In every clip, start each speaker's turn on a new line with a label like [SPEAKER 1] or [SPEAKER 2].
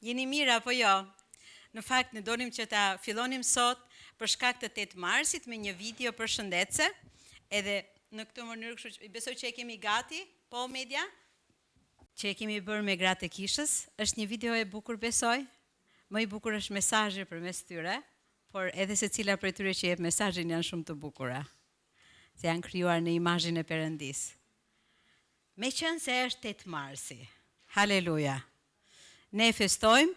[SPEAKER 1] Jeni mirë apo jo? Në fakt, ne donim që ta fillonim sot për shkak të 8 marsit me një video përshëndetse, edhe në këtë mënyrë kështu besoj që e kemi gati, po media, që e kemi bërë me gratë e kishës. Është një video e bukur, besoj. Më i bukur është mesazhi përmes tyre, por edhe secila prej tyre që jep mesazhin janë shumë të bukura. Se janë krijuar në imazhin e Perëndis. Meqense është 8 marsi. Haleluja. Ne festojmë,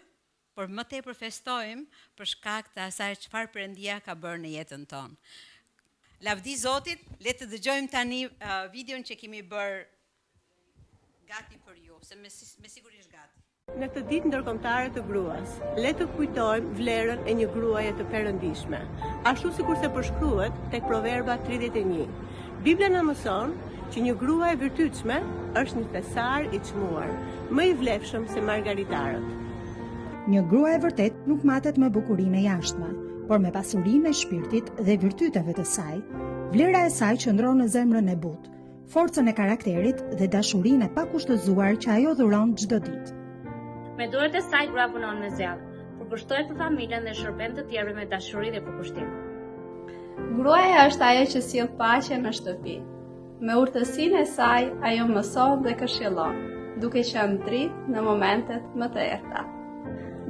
[SPEAKER 1] por më tepër festojmë për shkak të asaj çfarë Perëndia ka bërë në jetën tonë. Lavdi Zotit, le të dëgjojmë tani videon që kemi bërë gati për ju, se me siguri është gati.
[SPEAKER 2] Në këtë ditë ndërkombëtare të gruas, le të kujtojmë vlerën e një gruaje të perëndishme, ashtu sikurse përshkruhet tek Proverba 31. Bibla na mëson që një grua e virtytshme është një thesar i çmuar, më i vlefshëm se margaritarët.
[SPEAKER 3] Një grua e vërtet nuk matet me bukurinë e jashtme, por me pasurinë e shpirtit dhe virtyteve të saj. Vlera e saj qëndron në zemrën e butë, forcën e karakterit dhe dashurinë e pakushtëzuar që ajo dhuron çdo ditë.
[SPEAKER 4] Me duart e saj grua punon me zell, përkushtohet për familjen dhe shërben të tjerëve me dashuri dhe përkushtim.
[SPEAKER 5] Gruaja është ajo që sjell paqe në shtëpi. Me urtësinë e saj ajo mëson dhe këshillon, duke qenë dritë në momentet më të errta.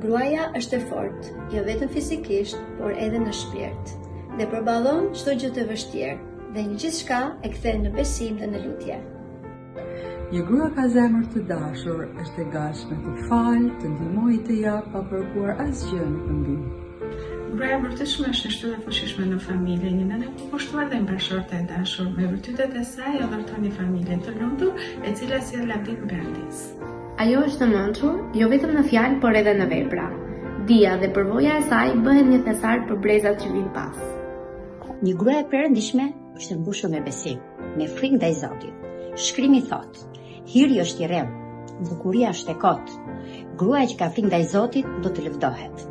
[SPEAKER 6] Gruaja është e fortë, jo vetëm fizikisht, por edhe në shpirt, dhe përballon çdo gjë të vështirë dhe në gjithçka e kthen në besim dhe në lutje.
[SPEAKER 7] Një grua ka zemër të dashur, është e gatshme të falë, të ndihmojë, të japë pa kërkuar asgjë në këmbim.
[SPEAKER 8] Gruaja e vërtetshme është një shtyllë e fuqishme në familje, një nënë e kushtuar dhe një bashkëshorte e dashur. Me virtytet e saj udhëton një familje të lumtur, e cila sjell lavdinë Perëndis.
[SPEAKER 4] Ajo është në mençur, jo vetëm në fjalë, por edhe në vepra. Dia dhe përvoja e saj bëhen një thesar për brezat që vijnë pas.
[SPEAKER 9] Një grua e perëndishme është e mbushur me besim, me frikë ndaj Zotit. Shkrimi thotë: hiri është i rrem, bukuria është e kotë. Gruaja që ka frikë ndaj Zotit do të lëvdohet.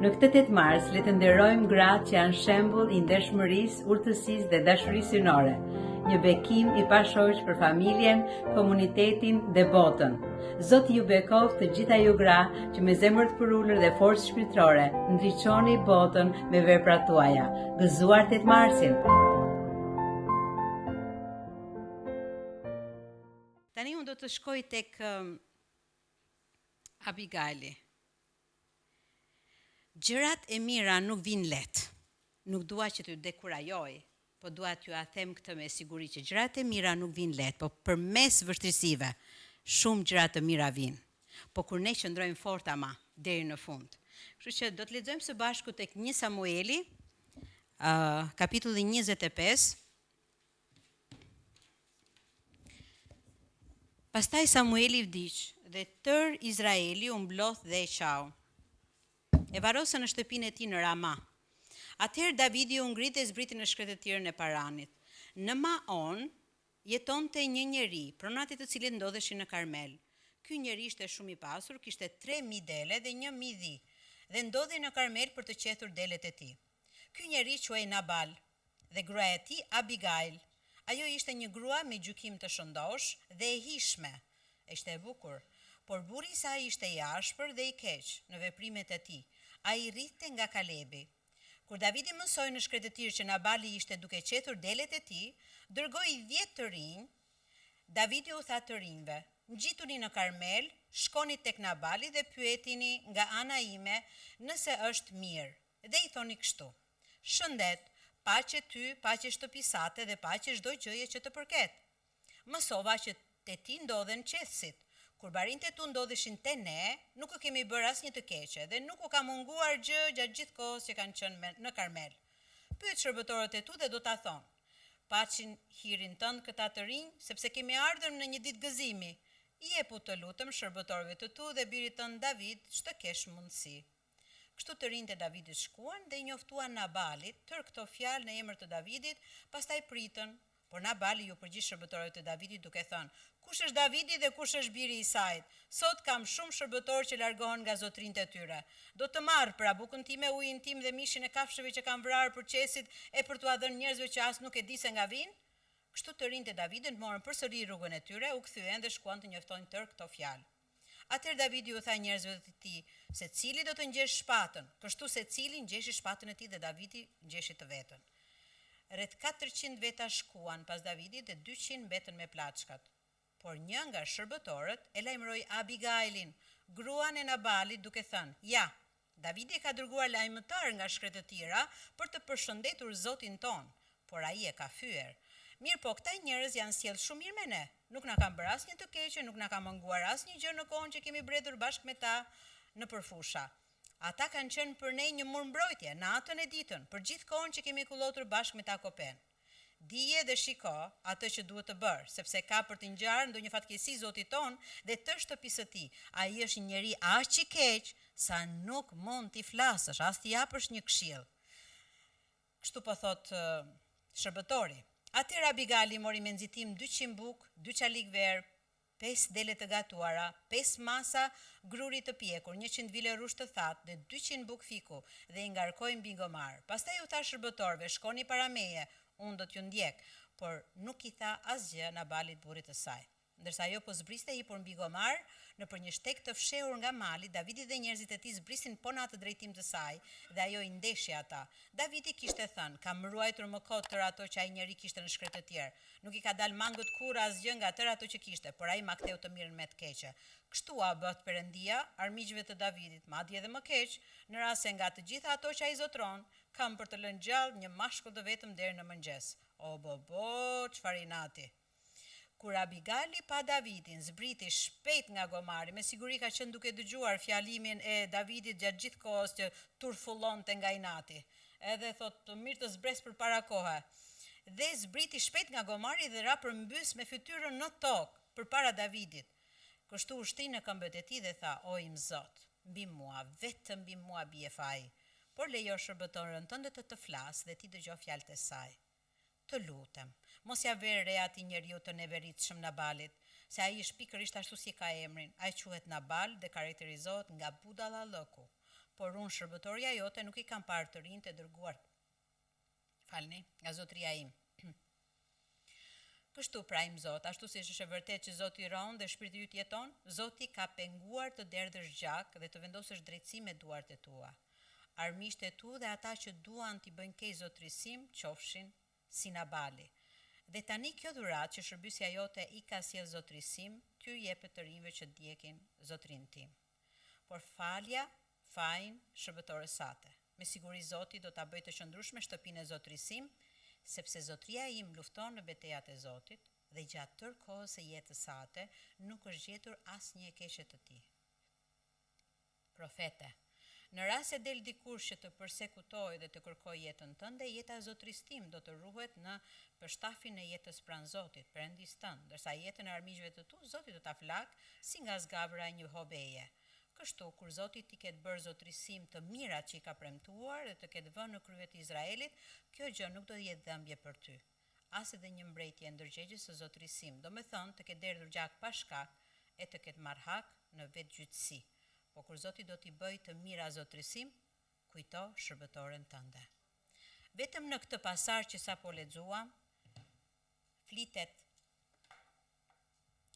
[SPEAKER 1] Në këtë 8 mars, le të nderojmë gratë që janë shembull i ndershmërisë, urtësisë dhe dashurisë synore. Një bekim i pashoq për familjen, komunitetin dhe botën. Zoti ju bekoft të gjitha ju gra që me zemër të përulur dhe forcë shpirtërore ndriçoni botën me veprat tuaja. Gëzuar 8 marsin. Tani unë do të shkoj tek Abigaili. Gjërat e mira nuk vinë lehtë. Nuk dua që t'ju dekurajoj, po dua t'ju a them këtë me siguri që gjërat e mira nuk vinë lehtë, po përmes vështirësive shumë gjëra të mira vinë. Po kur ne qëndrojmë fort ama deri në fund. Kështu që do të lexojmë së bashku tek 1 Samueli, kapitulli 25. Pastaj Samueli vdiq dhe tër Izraeli u mblodh dhe e qau. E varosën në shtëpinë e tij në Rama. Atëherë Davidi u ngrit dhe zbriti në shkretëtirën e Paranit. Në Maon jetonte një njeri, pronat e të cilit ndodheshin në Karmel. Ky njeri ishte shumë i pasur, kishte 3000 dele dhe 1000 dhi, dhe ndodhej në Karmel për të qethur delet e tij. Ky njeri quhej Nabal dhe gruaja e tij Abigail. Ajo ishte një grua me gjykim të shëndosh dhe e hishme. Ishte e bukur, por burri i saj ishte i ashpër dhe i keq në veprimet e tij. Ai rrinte nga Kalebi. Kur Davidi mësoi në shkretëtir që Nabali ishte duke qetur delet e tij, dërgoi 10 të rinj. Davidi u tha të rinjve: "Ngjituni në Karmel, shkoni tek Nabali dhe pyetini nga ana ime nëse është mirë." Dhe i thoni kështu: "Shëndet, paqe ty, paqe shtëpisate dhe paqe çdo gjëje që të përket. Mësova që te ti ndodhen qetësit. Kur barinte tu ndodheshin te ne, nuk u kemi bërë asnjë të keqe dhe nuk u ka munguar gjë gjatë gjithë kohës që kanë qenë në Karmel. Pyet shërbëtorët e tu dhe do ta thonë: Paçin hirin tënd këta të rinj, sepse kemi ardhur në një ditë gëzimi. Jepu të lutëm shërbëtorëve të tu dhe birit tënd David, ç'të kesh mundësi." Kështu të rinjtë e Davidit shkuan dhe i njoftuan Nabalit tërë këto fjalë në emër të Davidit, pastaj pritën. Por Nabali ju përgjigj shërbëtorëve të Davidit duke thënë: "Kush është Davidi dhe kush është biri i saj? Sot kam shumë shërbëtorë që largohen nga zotrinjtë e tyre. Do të marr pra bukën time, ujin tim dhe mishin e kafshëve që kam vrarë për qesit e për t'u dhënë njerëzve që as nuk e di se nga vinë?" Kështu të rinjtë e Davidit morën përsëri rrugën e tyre, u kthyen dhe shkuan të njoftojnë tërë këto fjalë. Atëherë Davidi u tha njerëzve të tij, se cili do të ngjesh shpatën, kështu se cili ngjeshi shpatën e tij dhe Davidi ngjeshi të vetën. Rreth 400 veta shkuan pas Davidit dhe 200 mbetën me plaçkat. Por një nga shërbëtorët e lajmëroi Abigailin, gruan e Nabalit, duke thënë: "Ja, Davidi ka dërguar lajmëtar nga shkretë të tjera për të përshëndetur zotin ton, por ai e ka fyer. Mirë, po këta njerëz janë sjellë shumë mirë me ne. Nuk na kanë bërë asnjë të keqe, nuk na kanë munguar asnjë gjë në kohën që kemi mbledhur bashkë me ta në përfusha. Ata kanë qenë për ne një murmbrojtje, natën e ditën, për gjithë kohën që kemi kullotur bashkë me ta kopen. Dije dhe shiko atë që duhet të bërë, sepse ka për të ngjarë ndonjë fatkeqësi zotit ton dhe të shtëpisë së tij. Ai është një njeri aq i keq sa nuk mund t'i flasësh, as t'i japësh një këshill." Kështu po thot shërbëtori. Atëherë Abigaili mori me nxitim 200 buk, 2 çalik ver, 5 dele të gatuara, 5 masa gruri të pjekur, 100 vile rrush të thatë dhe 200 buk fiku dhe i ngarkoi mbi gomar. Pastaj u tha shërbëtorëve, "Shkoni para meje, unë do t'ju ndjek", por nuk i tha asgjë Nabalit burrit të saj. Ndërsa ajo po zbriste hipur mbi gomar, nëpër një shtek të fshehur nga mali, Davidi dhe njerëzit e tij zbrisin po në atë drejtim të saj dhe ajo i ndeshi ata. Davidi kishte thënë: "Kam ruajtur më kot tërë ato që ai njeri kishte në shkretë të tjerë. Nuk i ka dalë mangët kurrë asgjë nga tërë ato që kishte, por ai ma ktheu të mirën me të keqe. Kështu a bët Perëndia armiqve të Davidit, madje edhe më keq, në rast se nga të gjitha ato që ai zotron, kam për të lënë gjallë një mashkull të vetëm deri në mëngjes." O bobo, çfarë inati! Kur Abigaili pa Davidin, zbriti shpejt nga gomari, me siguri ka qenë duke dëgjuar fjalimin e Davidit gjatë gjithë kohës që turfullonte nga inati. Edhe thot, "Të mirë të zbres për para kohe." Dhe zbriti shpejt nga gomari dhe ra përmbys me fytyrën në tokë për para Davidit. Kështu u shti në këmbët e tij dhe tha: "O im Zot, mbi mua, vetëm mbi mua bie faji, por lejo shërbëtorën tënde të flasë dhe ti dëgjo fjalët e saj. Të lutem, mos ja ver re atij njeriu të neveritshëm Nabalit, se ai është pikërisht ashtu si ka emrin, ai quhet Nabal dhe karakterizohet nga budalla lëku. Por unë shërbëtoria jote nuk i kam parë të rinj të dërguar. Falni, nga zotria im." Kështu pra im Zot, ashtu si është e vërtet që Zoti ron dhe shpirti yt jeton, Zoti ka penguar të derdhësh gjak dhe të vendosësh drejtësi me duart e tua. Armiqtë e tu dhe ata që duan t'i bëjnë keq zotrisim, qofshin si Nabali. Dhe tani kjo dhuratë që shërbysja jote i ka sjell zotrisim, ty jepet të rinjve që djekin zotrin tim. Por falja, fajin shërbëtores sate. Me siguri Zoti do ta bëj të qëndrueshme shtëpinë e zotrisim, sepse zotria im lufton në betejat e Zotit dhe gjatë tërë kohës së jetës sate nuk është gjetur asnjë e keqe të tij. Profete, në rast se del dikush që të përsekutoj dhe të kërkoj jetën tënde, jeta e zotrisë tim do të ruhet në përshtafin e jetës pranë Zotit, Perëndis tënd, ndërsa jetën e armiqve të tu, Zoti do ta flak si nga zgabra e një hobeje. Kështu, kur Zoti ti ketë bërë zotrisim të mirat që i ka premtuar dhe të ketë vënë në kryet e Izraelit, kjo gjë nuk do jetë dhëmbje për ty. As edhe një mbrejtje ndërgjegjes së zotrisim, do me thënë të ketë derdhur gjak pa shkak e të ketë marrë hak në vetë gjyqësi. Po kur Zoti do t'i bëj të mira zotrisim, kujto shërbëtoren tënde. Vetëm në këtë pasazh që sapo lexuam, flitet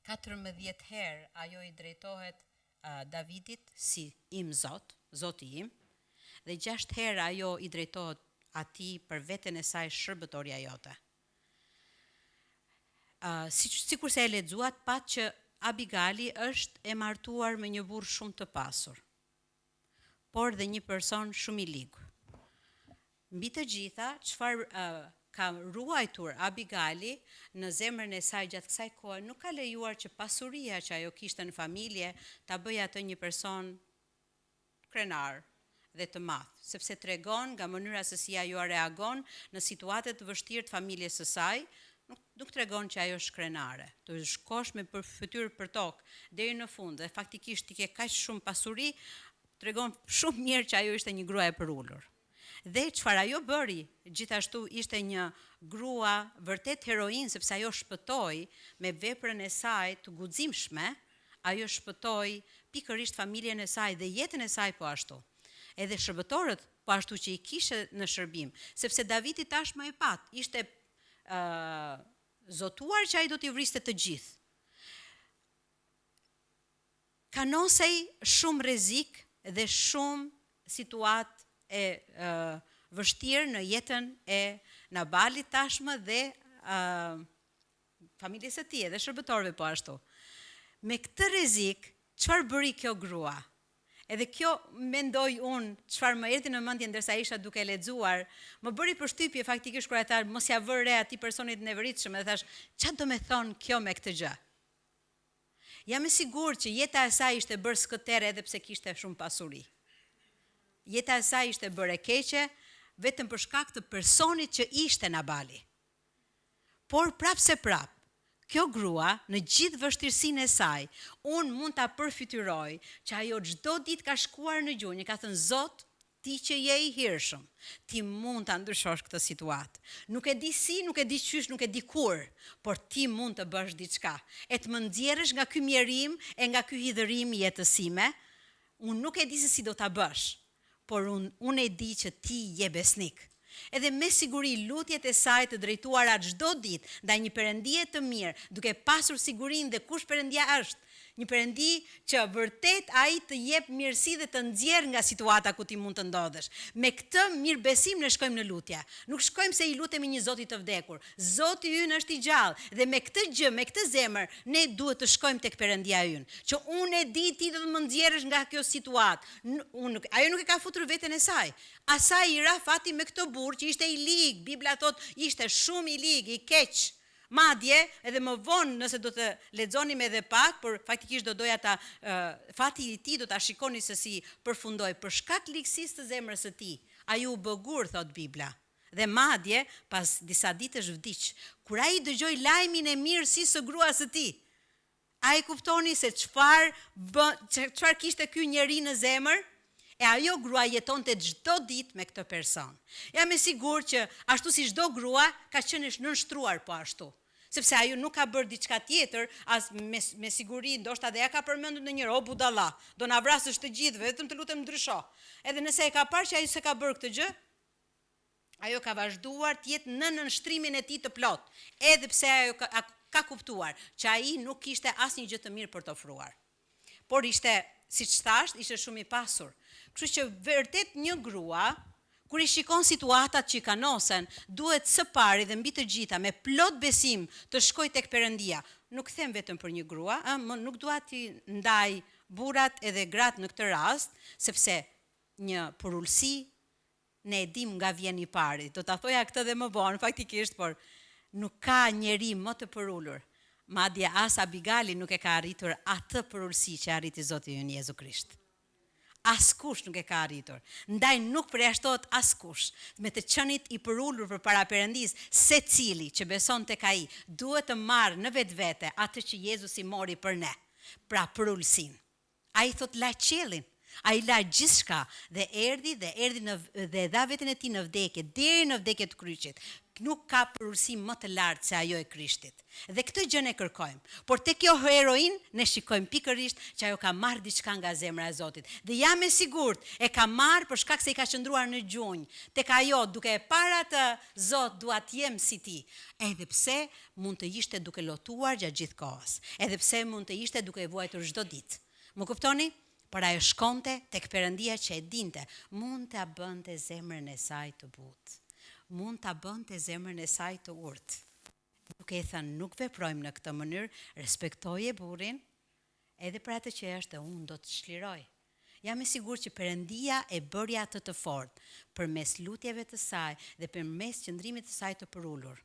[SPEAKER 1] 14 herë ajo i drejtohet Davidit si im Zot, Zoti im, dhe 6 herë ajo i drejtohet atij për veten e saj shërbëtoria jote. Sikur se e lexuat, pat që Abigaili është e martuar me një burr shumë të pasur, por dhe një person shumë i ligur. Mbi të gjitha, çfarë ka ruajtur Abigaili në zemrën e saj gjatë kësaj kohe, nuk ka lejuar që pasuria që ajo kishte në familje ta bëjë atë një person krenar dhe të madh, sepse tregon nga mënyra se si ajo reagon në situate të vështirë të familjes së saj, nuk tregon që ajo është krenare. Të shkosh me për fytyrë për tokë deri në fund dhe faktikisht ti ke kaq shumë pasuri, tregon shumë mirë që ajo ishte një grua e përulur. Dhe çfarë ajo bëri, gjithashtu ishte një grua vërtet heroin, sepse ajo shpëtoi me veprën e saj të guximshme, ajo shpëtoi pikërisht familjen e saj dhe jetën e saj po ashtu. Edhe shërbëtorët po ashtu që i kishte në shërbim, sepse Davidi tashmë e pat, ishte zotuar që ai do t'i vriste të gjithë. kanosej shumë rrezik dhe shumë situatë e vështirë në jetën e Nabalit tashmë dhe familjes së tij dhe shërbëtorëve po ashtu. Me këtë rrezik, çfarë bëri kjo grua? Edhe kjo mendoj unë, çfarë më erdhi në mendje ndërsa isha duke lexuar, më bëri përshtypje faktikisht kur ata mos ja vë re atij personit nevoritshëm dhe thash, çfarë do me thonë kjo me këtë gjë? Jam e sigurt që jeta e saj ishte bërë skëtere edhe pse kishte shumë pasuri. Jeta e saj ishte bërë e keqe vetëm për shkak të personit që ishte Nabali. Por prap se prap, kjo grua, në gjithë vështirësinë e saj, unë mund ta përfytyroj që ajo çdo ditë ka shkuar në gjunjë, ka thënë Zot, ti që je i hirshëm, ti mund ta ndryshosh këtë situatë. Nuk e di si, nuk e di qysh, nuk e di kur, por ti mund të bësh diçka. E të më nxjerrësh nga ky mjerim e nga ky hidhërim i jetës sime. Unë nuk e di se si do ta bësh, por unë e di që ti je besnik. Edhe me siguri lutjet e saj të drejtuara çdo ditë ndaj një perëndie të mirë, duke pasur sigurinë dhe kush perëndia është, një perëndi që vërtet ai të jep mirësi dhe të nxjerr nga situata ku ti mund të ndodhesh. Me këtë mirëbesim ne shkojmë në lutje. Nuk shkojmë se i lutemi një Zoti të vdekur. Zoti ynë është i gjallë dhe me këtë gjë, me këtë zemër, ne duhet të shkojmë tek perëndia ynë. Që unë e di ti do të më nxjerrësh nga kjo situatë. Ajo nuk e ka futur veten e saj. Asaj i ra fati me këtë burr që ishte i lig. Bibla thot ishte shumë i lig, i keq. Madje, edhe më vonë nëse do të lexonim edhe pak, por faktikisht do doja ta fati i tij do ta shikoni se si përfundoi për shkak ligësisë të zemrës së tij. Ai u bëgur, thot Bibla. Dhe madje pas disa ditësh vdiq. Kur ai dëgjoi lajmin e mirësisë së gruas së tij, ai kuptoni se çfarë kishte ky njeri në zemër. E ajo grua jetonte çdo ditë me këtë person. Jam e sigurt që ashtu si çdo grua ka qenë nënshtruar po ashtu. Sepse ajo nuk ka bërë diçka tjetër, as me siguri, ndoshta dhe ja ka përmendur ndonjëherë, o budalla, do na vrasësh të gjithë, vetëm të lutem ndrysho. Edhe nëse e ka parë që ajo s'e ka bërë këtë gjë, ajo ka vazhduar të jetë në nënshtrimin e tij të plot, edhe pse ajo ka kuptuar që ai nuk kishte asnjë gjë të mirë për të ofruar. Por ishte, siç thash, ishte shumë i pasur. Kështu që vërtet një grua, kur i shikon situatat që i kanosen, duhet së pari dhe mbi të gjitha me plot besim të shkojë tek Perëndia. Nuk them vetëm për një grua, nuk dua t'i ndaj burrat edhe gratë në këtë rast, sepse një përulësi ne e dim nga vjen i pari. Do ta thoja këtë dhe më vonë faktikisht, por nuk ka njeri më të përulur. Madje as Abigali nuk e ka arritur atë përulësi që arriti Zoti ynë Jezu Krisht. Askush nuk e ka arritur. Ndaj nuk përjashtohet askush. Me të qenit i përulur përpara Perëndisë, secili që beson tek ai, duhet të marrë në vetvete atë që Jezusi mori për ne. Pra përulësinë. Ai thot la qiellin. Ai la gjithçka dhe erdhi dhe dha veten e tij në vdekje, deri në vdekje të kryqit. Nuk ka përulësi më të lartë se ajo e Krishtit. Dhe këtë gjë ne kërkojmë. Por tek kjo heroin ne shikojmë pikërisht që ajo ka marrë diçka nga zemra e Zotit. Dhe jam e sigurt e ka marrë për shkak se i ka qëndruar në gjunjë. Tek ajo duke e parë atë Zot dua të jem si ti. Edhe pse mund të ishte duke lotuar gjatë gjithë kohës. Edhe pse mund të ishte duke e vuajtur çdo ditë. Më kuptoni? Por ajo shkonte tek Perëndia që e dinte, mund ta bënte zemrën e saj të butë. Mund ta bënte zemrën e saj të urtë. Duke i thënë, nuk veprojmë në këtë mënyrë, respektoje burrin, edhe për atë që është, unë do të çliroj. Jam e sigurt që Perëndia e bëri atë të fortë përmes lutjeve të saj dhe përmes qëndrimit të saj të përulur.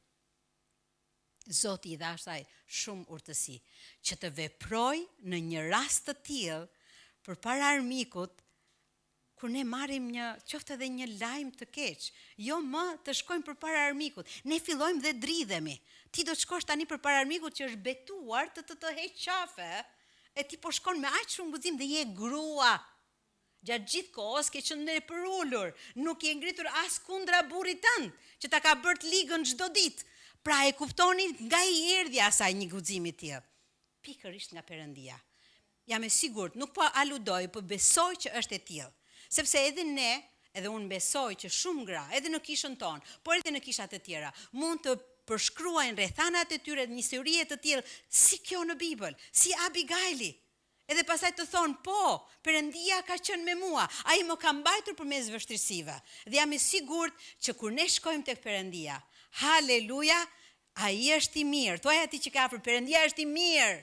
[SPEAKER 1] Zoti i dha asaj shumë urtësi që të veproj në një rast të tillë përpara armikut, kur ne marrim qoftë edhe një lajm të keq, jo më të shkojmë përpara armikut. Ne fillojmë dhe dridhemi. Ti do të shkosh tani përpara armikut që është betuar të heq qafe, e ti po shkon me aq shumë guzim dhe je grua. Gjatë gjithë kohës ke qenë e përulur, nuk je ngritur as kundra burrit tënd, që ta ka bërë ligën çdo ditë. Pra e kuptoni nga i erdhi asaj një guxim i tillë. Pikërisht nga Perëndia. Jam e sigurt, nuk po aludoj, po besoj që është e tillë. Sepse edhe ne, edhe unë besoj që shumë gra, edhe në kishën tonë, por edhe në kishat të tjera, mund të përshkruajnë rrethanat e tyre një historie të tillë si kjo në Bibël, si Abigaili. Edhe pastaj të thonë, po, Perëndia ka qenë me mua, ai më ka mbajtur përmes vështirësive. Dhe jam i sigurt që kur ne shkojmë tek Perëndia, haleluja, ai është i mirë. Thuaj atij që ka afër, Perëndia është i mirë.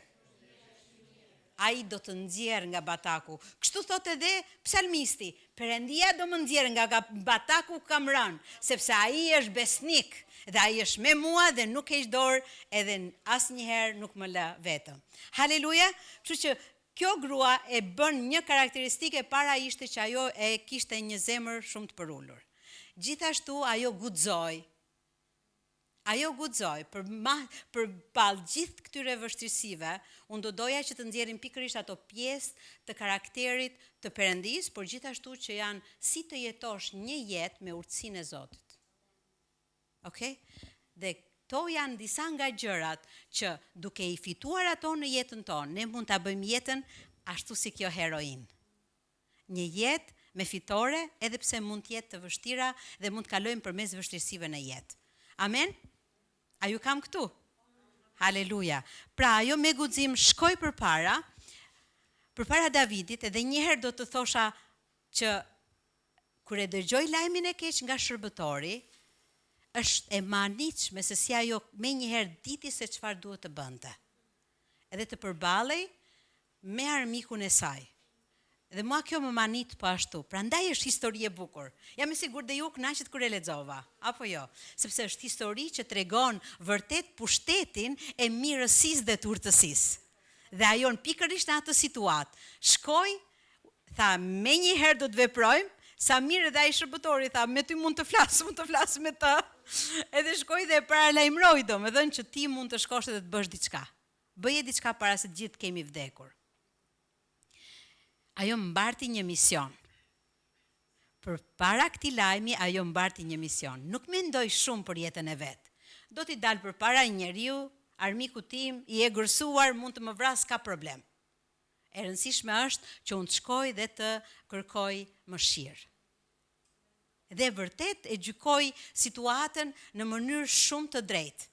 [SPEAKER 1] Ai do të nxjerr nga bataku. Kështu thot edhe psalmisti, Perëndia do më nxjerr nga bataku ku kam rënë, sepse ai është besnik dhe ai është me mua dhe nuk heq dorë edhe asnjëherë nuk më lë vetëm. Haleluja. Kështu që kjo grua e bën një karakteristike, para ishte që ajo e kishte një zemër shumë të përullur. Gjithashtu ajo guxoi. Ajo guxoi për balë gjithë këtyre vështirësive, unë do doja që të nxjerrim pikërisht ato pjesë të karakterit të Perëndis, por gjithashtu që janë si të jetosh një jetë me urtësinë e Zotit. Okej? Dhe to janë disa nga gjërat që duke i fituar ato në jetën tonë, ne mund ta bëjmë jetën ashtu si kjo heroin. Një jetë me fitore, edhe pse mund të jetë të vështira dhe mund të kalojmë përmes vështirësive në jetë. Amen? A ju kam këtu? Haleluja. Pra, ajo me guxim shkoj përpara Davidit, edhe njëherë do të thosha që kur e dëgjoj lajmin e keq nga shërbëtori, është e manitshme se si ajo me njëherë diti se çfarë duhet të bënte. Edhe të përballej me armikun e saj. Dhe mua kjo më manit po ashtu. Prandaj është histori e bukur. Jam i sigurt dhe ju kënaqet kur e lexova, apo jo? Sepse është histori që tregon vërtet pushtetin e mirësisë dhe të urtësisë. Dhe ajo në pikërisht në atë situatë. Shkoi, tha, me njëherë do të veprojmë. Sa mirë edhe ai shërbëtori tha, me ty mund të flas me të. Edhe shkoi dhe e paralajmëroi, domethënë që ti mund të shkosh edhe të bësh diçka. Bëje diçka para se të gjithë kemi vdekur. Ajo mbarti një mision. Përpara këtij lajmi ajo mbarti një mision. Nuk mendoi shumë për jetën e vet. Do t'i dal përpara një njeriu, armiku tim i egërsuar mund të më vras, ka problem. E rëndësishme është që unë të shkoj dhe të kërkoj mëshirë. Dhe vërtet e gjykoj situatën në mënyrë shumë të drejtë.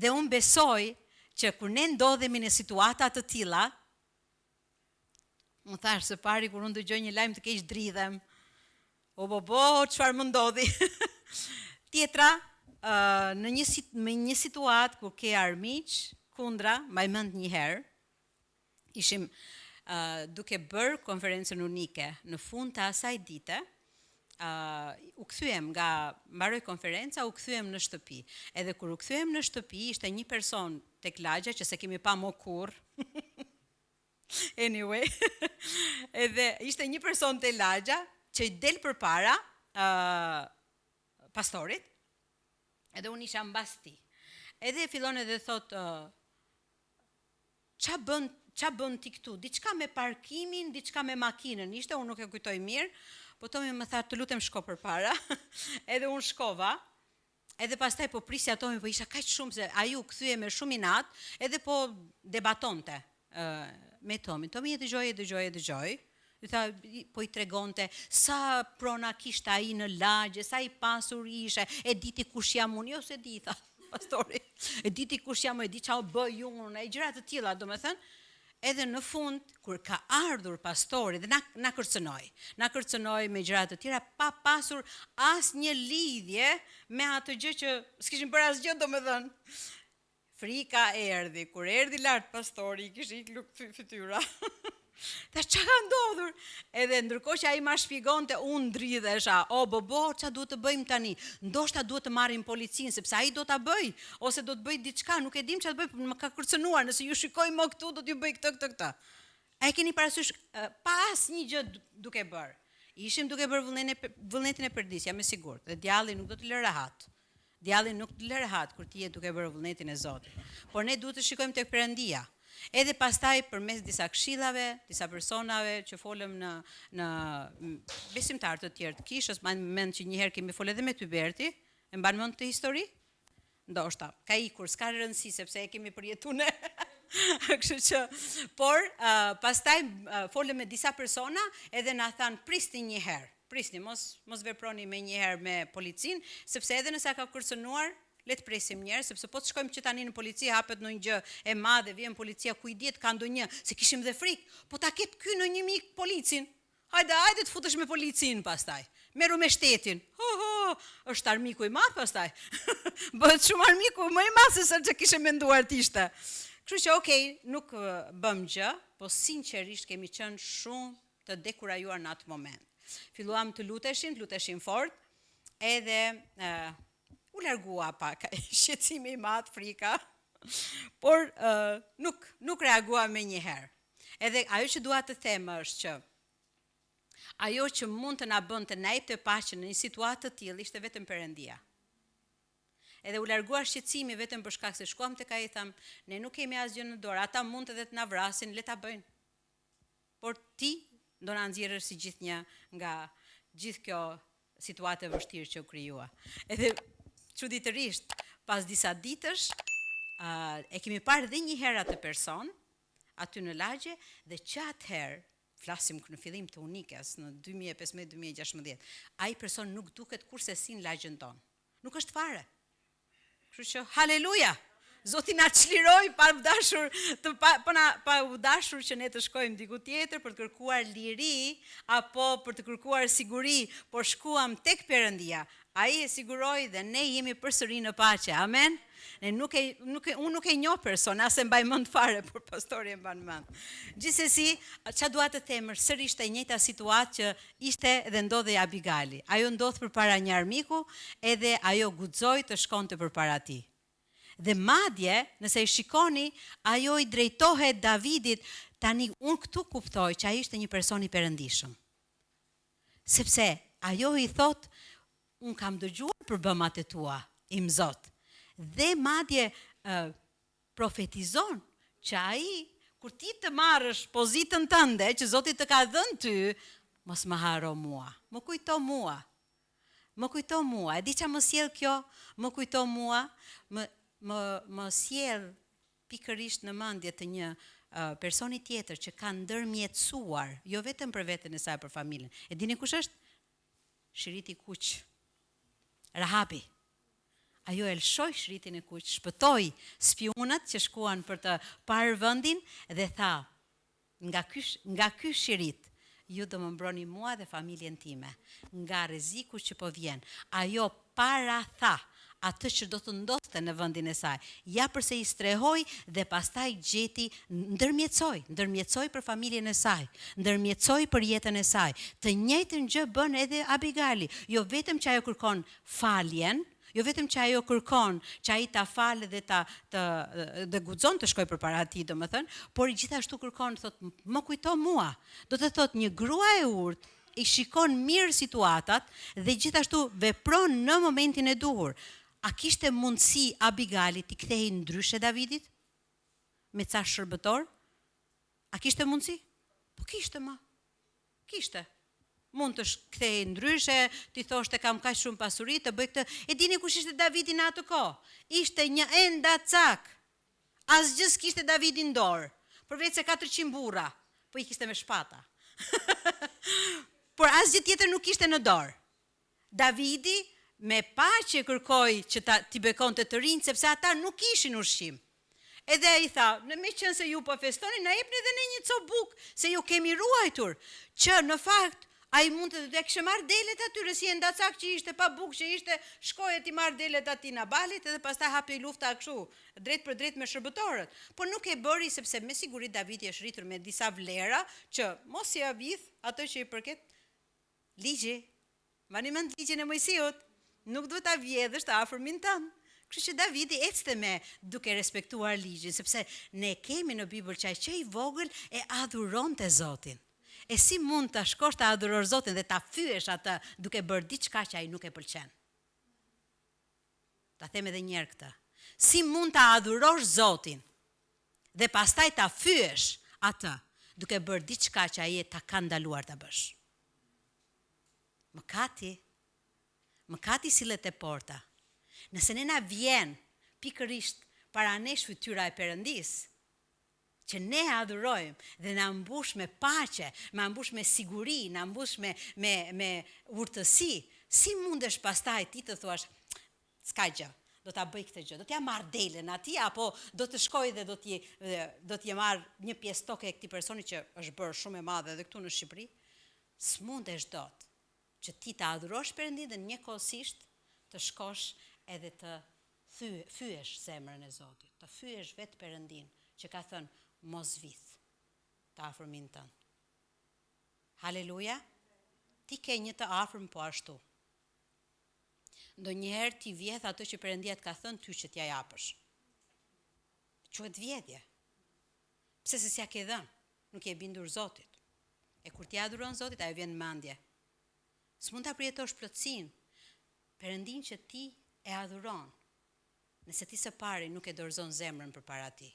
[SPEAKER 1] Dhe unë besoj që kur ne ndodhemi në situata të tilla, më thash së pari kur unë dëgjoj një lajm të keq dridhem. Çfarë më ndodhi? Tjetra, në një situatë ku ke armiq kundra, mbaj mend një herë, ishim duke bërë konferencën unike. Në fund të asaj dite, u kthyem nga mbaroi konferenca, u kthyem në shtëpi. Edhe kur u kthyem në shtëpi, ishte një person tek lagja që se kemi pa më kurr. Anyway, edhe ishte një person te lagja që i del përpara pastorit, edhe unë isha mbas tij. Edhe fillon edhe thot, qa bën ti këtu? Diçka me parkimin, diçka me makinën. Ishte, unë nuk e kujtoj mirë, po Tomi më tha, të lutem shko përpara. Edhe unë shkova. Edhe pastaj po prisja Tomi, po isha kaq shumë se ai u kthye me shumë inat, edhe po debatonte me Tomi. Tomi e dëgjoi. I tha, po i tregonte sa prona kishte ai në lagje, sa i pasur ishe, e diti kush jam unë, jo se di, tha pastori, e diti kush jam, e di qa bëj unë, e gjëra të tilla, domethënë. Edhe në fund, kur ka ardhur pastori dhe na kërcënoi me gjëra të tjera, pa pasur asnjë lidhje me atë gjë që s'kishin bërë asgjë, domethënë. Frika erdhi, kur erdhi lart pastori, kishte ikur fytyra. Tha, qa ka ndodhur? Edhe ndërkohë që ai ma shpjegonte, unë dridhesha, qa duhet të bëjmë tani? Ndoshta duhet të marrim policinë, sepse ai do ta bëj, ose do të bëj diçka, nuk e dim ç'a të bëj, më ka kërcënuar, nëse ju shikoj më këtu, do t'ju bëj këtë. A e keni parasysh pa asnjë gjë duke bërë? Ishim duke bërë vullnetin e Perëndis, jam e sigurt, dhe djalli nuk do të lë rehat. Djalli nuk të lë rehat kur ti je duke bërë vullnetin e Zotit. Por ne duhet të shikojmë tek Perëndia. Edhe pastaj përmes disa këshillave, disa personave që folëm në besimtar të tjerë të kishës, mend që një herë kemi folë edhe me ty Berti, e mban mend të histori? Ndoshta, ka ikur, s'ka rëndësi sepse e kemi përjetuar ne. Kështu që, por pastaj folëm me disa persona edhe na thanë prisni një herë. Prisni, mos veproni me një herë me policinë, sepse edhe nëse ka kërcënuar, le të presim njerë, sepse po të shkojmë që tani në polici, hapet në një gjë e madhe, vjen policia, kujdet, ka ndonjë, se kishim dhe frikë, po ta ketë ky në një mik policin, hajde të futesh me policin pastaj, meru me shtetin, është armiku i madh pastaj, bëhet shumë armiku më i madh se sa që kishe menduar t'ishte. Kështu që okej, nuk bëm gjë, po sinqerisht kemi qenë shumë të dekurajuar në atë moment. Filluam të luteshin fort, edhe u largua pak, shqetësimi i madh, frika, por nuk reagua me njëherë. Edhe ajo që dua të them është që ajo që mund të na bën të na jepte paqen në një situatë të tillë ishte vetëm Perëndia. Edhe u largua shqetësimi vetëm për shkak se shkuam tek ai i tham, ne nuk kemi asgjë në dorë, ata mund edhe të na vrasin, le ta bëjnë. Por ti do na nxjerrësh si gjithnjë nga gjithë kjo situatë e vështirë që u krijua. Edhe çuditërisht, pas disa ditësh, e kemi parë edhe një herë atë person aty në lagje dhe që atëherë, flasim në fillim të unikës në 2015-2016, ai person nuk duket kurse si në lagjen tonë. Nuk është fare. Kështu që haleluja. Zoti na çliroi pa u dashur që ne të shkojmë diku tjetër për të kërkuar liri apo për të kërkuar siguri, por shkuam tek Perëndia. Ai e siguroi dhe ne jemi përsëri në paqe. Amen. Ne unë nuk e njoh person, as e mbaj mend fare, por pastori e mban mend. Gjithsesi, ç'a dua të them, sërish e njëjta situatë që ishte dhe ndodhej Abigaili. Ajo ndodh përpara një armiku, edhe ajo guxoi të shkonte përpara tij. Dhe madje, nëse i shikoni, ajo i drejtohet Davidit, tani unë këtu kuptoj që ai ishte një person i perëndishëm. Sepse ajo i thot, unë kam dëgjuar për bëmat e tua, im Zot. Dhe madje profetizon që ai, kur ti të marrësh pozitën tënde, që Zoti të ka dhënë ty, mos më haro mua, më kujto mua. E di që më sjell kjo, më kujto mua, më sjell pikërisht në mendje të një personi tjetër që ka ndërmjetësuar, jo vetëm për veten e saj, për familjen. E dini kush është? Shiriti i kuq. Rahabi. Ajo e lshoi shiritin e kuq, shpëtoi spionët që shkuan për të parë vendin dhe tha, nga ky shirit ju do më mbroni mua dhe familjen time nga rreziku që po vjen. Ajo para tha atë që do të ndodhte në vendin e saj. Ja përse i strehoi dhe pastaj gjeti, ndërmjetësoi për familjen e saj, ndërmjetësoi për jetën e saj. Të njëjtën gjë bën edhe Abigaili. Jo vetëm që ajo kërkon faljen, jo vetëm që ajo kërkon që ai ta falë dhe guxon të shkojë përpara tij, domethënë, por gjithashtu kërkon, thotë, më kujto mua. Do të thotë një grua e urtë i shikon mirë situatat dhe gjithashtu vepron në momentin e duhur. A kishte mundësi Abigaili t'i kthehej ndryshe Davidit? Me ca shërbëtor? A kishte mundësi? Po kishte ma. Kishte. Mund të kthehej ndryshe, ti thoshte kam kaq shumë pasuri, të bëj këtë. E dini kush ishte Davidi në atë kohë? Ishte një endacak. Asgjë s'kishte Davidi në dorë. Përveç se 400 burra, po i kishte me shpata. Por asgjë tjetër nuk kishte në dorë. Davidi me paqe kërkoi që t'i bekonte të rinj, sepse ata nuk kishin ushqim. Edhe ai tha, me qenë se ju po festoni, na jepni edhe ne një copë bukë, se ju kemi ruajtur, që në fakt ai mund të kishte marrë delet atyre si endacak që ishte, pa bukë që ishte, shkoje ti marrë delet aty Nabalit, edhe pastaj hapi lufta kështu, drejt për drejt me shërbëtorët. Por nuk e bëri sepse me siguri Davidi është rritur me disa vlera që mos ia vidh ato që i përket ligji. Mbani mend ligjin e Mojsiut. Nuk duhet ta vjedhësh të afërmin tënd. Kështu që Davidi ecte me duke respektuar ligjin, sepse ne kemi në Bibël që ai që i vogël e adhuronte Zotin. E si mund të shkosh të adhurosh Zotin dhe ta fyesh atë duke bërë diçka që ai nuk e pëlqen? Ta them edhe një herë këtë. Si mund të adhurosh Zotin dhe pastaj ta fyesh atë duke bërë diçka që ai ta ka ndaluar ta bësh? Mëkati sillet e porta. Nëse ne na vjen pikërisht para nesh fytyra e Perëndis, që ne adhurojmë dhe na mbush me paqe, na mbush me siguri, na mbush me urtësi, si mundesh pastaj ti të thuash, s'ka gjë, do ta bëj këtë gjë, do t'ja marr delen atij apo do të shkoj dhe do t'i marr një pjesë toke e këtij personi që është bërë shumë e madhe edhe këtu në Shqipëri. S'mundesh dot që ti ta adhurosh Perëndin dhe njëkohësisht të shkosh edhe të fyesh zemrën e Zotit, të fyesh vetë Perëndin që ka thënë mos vith të afërmin tënd. Haleluja. Ti ke një të afërm po ashtu. Ndonjëherë ti vjedh ato që Perëndia të ka thënë ty që t'ja japësh. Quhet vjedhje. Pse se s'ja ke dhënë, nuk je bindur Zotit. E kur ti adhuron Zotit, ajo vjen në mendje. S'mund ta përjetosh plotësinë Perëndin që ti e adhuron, nëse ti së pari nuk e dorëzon zemrën përpara tij.